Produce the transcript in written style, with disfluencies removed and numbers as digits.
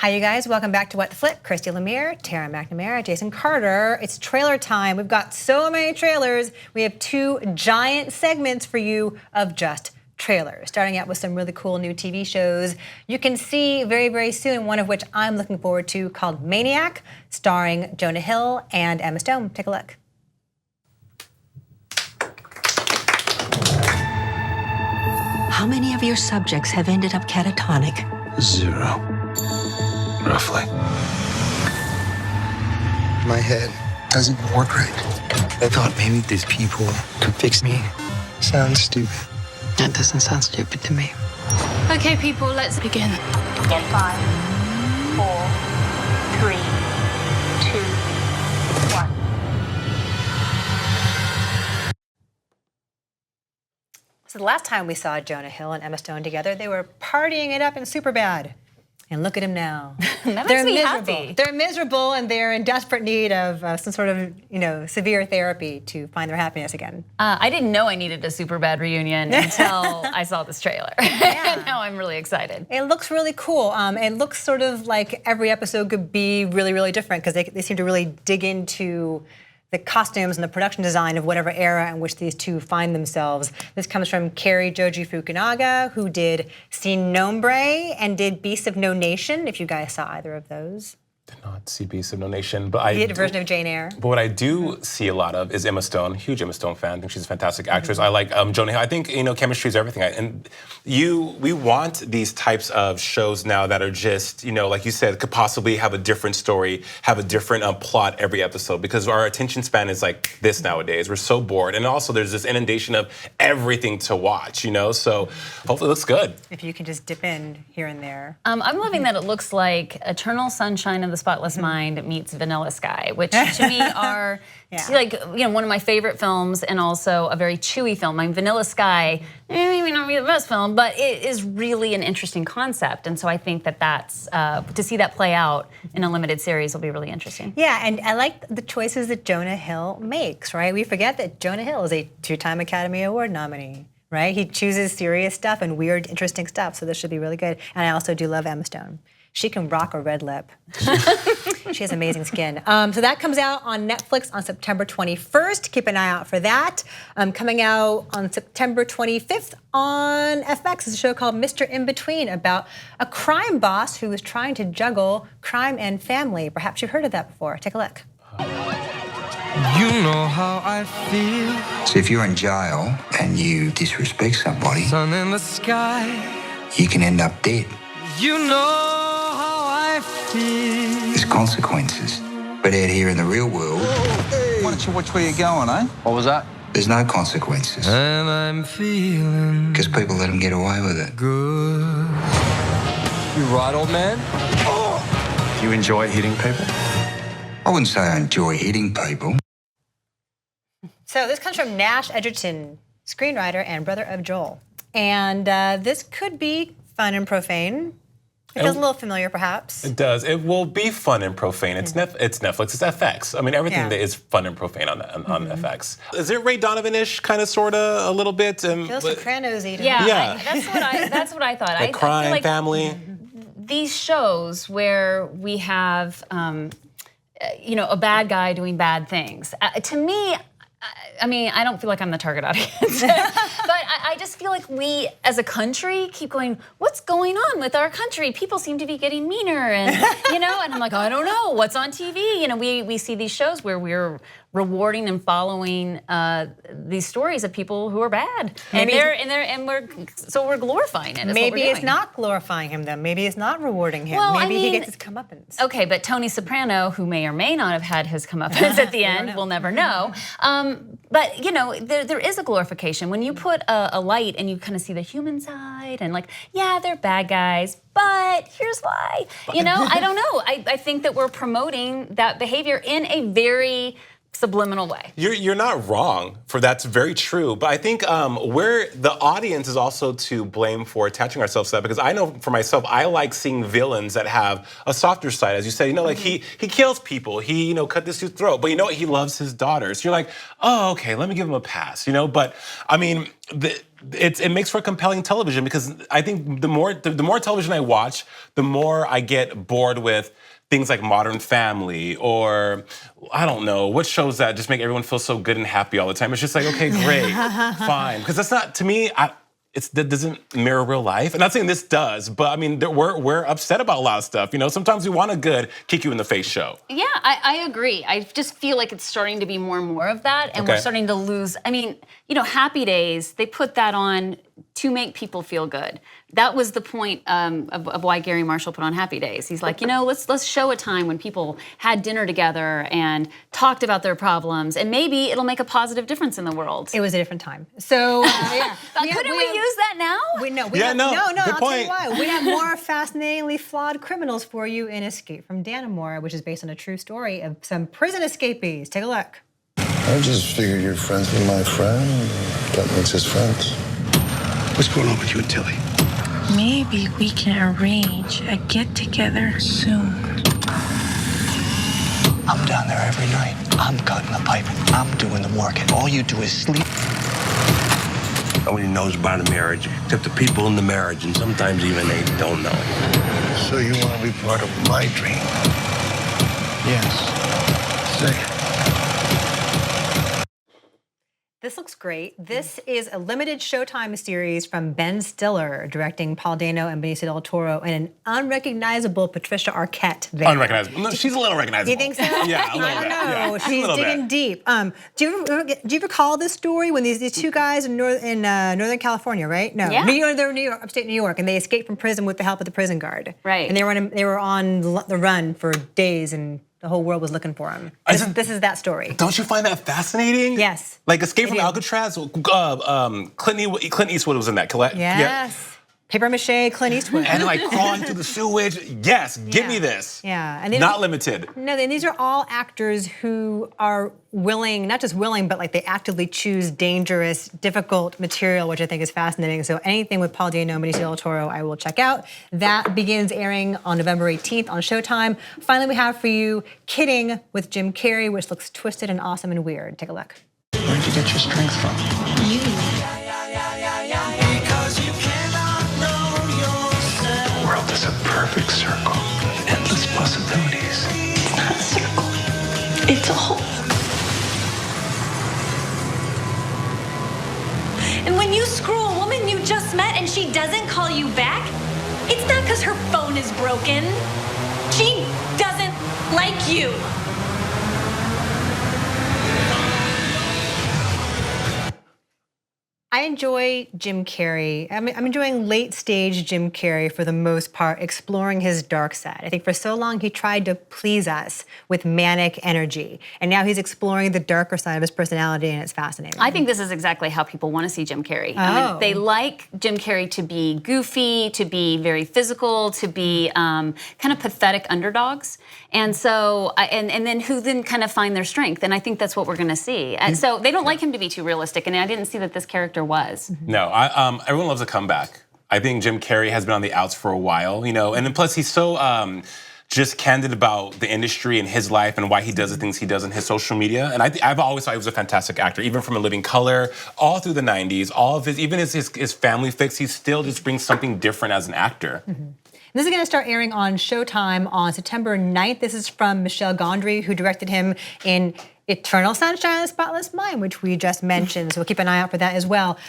Hi, you guys. Welcome back to What the Flip. Christy Lemire, Tara McNamara, Jason Carter. It's trailer time. We've got so many trailers. We have 2 giant segments for you of just trailers, starting out with some really cool new TV shows you can see very, very soon, one of which I'm looking forward to, called Maniac, starring Jonah Hill and Emma Stone. Take a look. How many of your subjects have ended up catatonic? 0, roughly. My head doesn't work right. I thought maybe these people could fix me. Sounds stupid. That doesn't sound stupid to me. Okay, people, let's begin. In 5, 4, 3, 2, 1. So the last time we saw Jonah Hill and Emma Stone together, they were partying it up in Superbad. And look at him now. That They're makes me miserable. happy. They're miserable, and they're in desperate need of some sort of, severe therapy to find their happiness again. I didn't know I needed a Superbad reunion until I saw this trailer. Yeah. Now I'm really excited. It looks really cool. It looks sort of like every episode could be really, really different because they seem to really dig into the costumes and the production design of whatever era in which these 2 find themselves. This comes from Cary Joji Fukunaga, who did Sin Nombre and did Beasts of No Nation, if you guys saw either of those. Did not see Beasts of No Nation, but I He did a version of Jane Eyre. But what I do see a lot of is Emma Stone. Huge Emma Stone fan. I think she's a fantastic actress. I like Jonah Hill. I think chemistry is everything. We want these types of shows now that are just like you said, could possibly have a different story, have a different plot every episode, because our attention span is like this nowadays. We're so bored, and also there's this inundation of everything to watch. So hopefully it looks good. If you can just dip in here and there. I'm loving that it looks like Eternal Sunshine of the Spotless Mind meets Vanilla Sky, which to me are one of my favorite films, and also a very chewy film. I mean, Vanilla Sky may not be the best film, but it is really an interesting concept, and so I think that's to see that play out in a limited series will be really interesting. Yeah, and I like the choices that Jonah Hill makes, right? We forget that Jonah Hill is a 2-time Academy Award nominee, right? He chooses serious stuff and weird, interesting stuff, so this should be really good. And I also do love Emma Stone. She can rock a red lip. She has amazing skin. So that comes out on Netflix on September 21st. Keep an eye out for that. Coming out on September 25th on FX is a show called Mr. In Between, about a crime boss who is trying to juggle crime and family. Perhaps you've heard of that before. Take a look. You know how I feel. So if you're in jail and you disrespect somebody, Sun in the sky. you can end up dead. You know how I feel. There's consequences. But out here in the real world, Why don't you watch where you're going, eh? What was that? there's no consequences. And I'm feeling Because people let them get away with it. good. You right, old man? Do you enjoy hitting people? I wouldn't say I enjoy hitting people. So this comes from Nash Edgerton, screenwriter and brother of Joel. And this could be fun and profane. It feels a little familiar, perhaps. It does. It will be fun and profane. It's Netflix. It's FX. I mean, everything that is fun and profane on FX. Is it Ray Donovan-ish, kind of, sort of, a little bit? Feels Sopranos-y to me. Yeah, that's what I thought. The crime, feel like family. these shows where we have a bad guy doing bad things. To me, I mean, I don't feel like I'm the target audience, but I just feel like we, as a country, keep going, what's going on with our country? People seem to be getting meaner, and and I'm like, I don't know, what's on TV? We see these shows where we're rewarding and following these stories of people who are bad, and we're glorifying it. Maybe it's not glorifying him, then. Maybe it's not rewarding him. Well, Maybe he gets his comeuppance. Okay, but Tony Soprano, who may or may not have had his comeuppance at the end, we'll never know. But there is a glorification when you put a light and you kind of see the human side, and they're bad guys, but here's why. I don't know. I think that we're promoting that behavior in a very subliminal way. You're not wrong, for that's very true. But I think where the audience is also to blame for attaching ourselves to that, because I know for myself, I like seeing villains that have a softer side. As you said, like he kills people, he cut this dude's throat, but he loves his daughters. You're like, oh, okay, let me give him a pass, But I mean, it makes for compelling television because I think the more television I watch, the more I get bored with things like Modern Family or I don't know what shows that just make everyone feel so good and happy all the time. It's just like, okay, great, fine, because that's not to me. That doesn't mirror real life. I'm not saying this does, but I mean, we're upset about a lot of stuff. You know, sometimes we want a good kick you in the face show. Yeah, I agree. I just feel like it's starting to be more and more of that, and we're starting to lose. I mean, you know, Happy Days, they put that on to make people feel good. That was the point of why Gary Marshall put on Happy Days. He's like, you know, let's show a time when people had dinner together and talked about their problems, and maybe it'll make a positive difference in the world. It was a different time. So yeah. Couldn't we use that now? No. Good I'll point. tell you why. We have more fascinatingly flawed criminals for you in Escape from Dannemora, which is based on a true story of some prison escapees. Take a look. I just figured you're friends with my friend. That makes us friends. What's going on with you and Tilly? Maybe we can arrange a get-together soon. I'm down there every night. I'm cutting the pipe. I'm doing the work, and all you do is sleep. Nobody knows about a marriage except the people in the marriage, and sometimes even they don't know. So you want to be part of my dream? Yes. Say it. This looks great. This is a limited Showtime series from Ben Stiller, directing Paul Dano and Benicio del Toro, and an unrecognizable Patricia Arquette there. Unrecognizable. No, she's a little recognizable. You think so? Yeah, a little I don't bit. know. Yeah. She's digging deep. Do you recall this story when these two guys in Northern California, right? No, Yeah. New York, upstate New York, and they escaped from prison with the help of the prison guard. Right. And they were on the run for days, and the whole world was looking for them. This is that story. Don't you find that fascinating? Yes. Like Escape from Alcatraz. Clint Eastwood was in that. Yes. Yeah. Paper mache, Clint Eastwood. And like crawling through the sewage. Yes, give me this. Yeah. And Not limited. No, and these are all actors who are willing, not just willing, but like they actively choose dangerous, difficult material, which I think is fascinating. So anything with Paul Dano and Benicio del Toro, I will check out. That begins airing on November 18th on Showtime. Finally, we have for you Kidding with Jim Carrey, which looks twisted and awesome and weird. Take a look. Where'd you get your strength from? You. The world is a perfect circle with endless possibilities. It's not a circle. It's a hole. And when you screw a woman you just met and she doesn't call you back, it's not because her phone is broken. She doesn't like you. I enjoy Jim Carrey. I'm enjoying late stage Jim Carrey for the most part, exploring his dark side. I think for so long he tried to please us with manic energy, and now he's exploring the darker side of his personality, and it's fascinating. I think this is exactly how people want to see Jim Carrey. Oh. I mean, they like Jim Carrey to be goofy, to be very physical, to be kind of pathetic underdogs, and so and then who then kind of find their strength. And I think that's what we're going to see. And so they don't like him to be too realistic, and I didn't see that this character was. No, everyone loves a comeback. I think Jim Carrey has been on the outs for a while, you know, and then plus he's so just candid about the industry and his life and why he does the things he does in his social media. And I've always thought he was a fantastic actor, even from A Living Color, all through the 90s, all of his, even his family fix, he still just brings something different as an actor. Mm-hmm. This is going to start airing on Showtime on September 9th. This is from Michel Gondry, who directed him in Eternal Sunshine of the Spotless Mind, which we just mentioned. So we'll keep an eye out for that as well.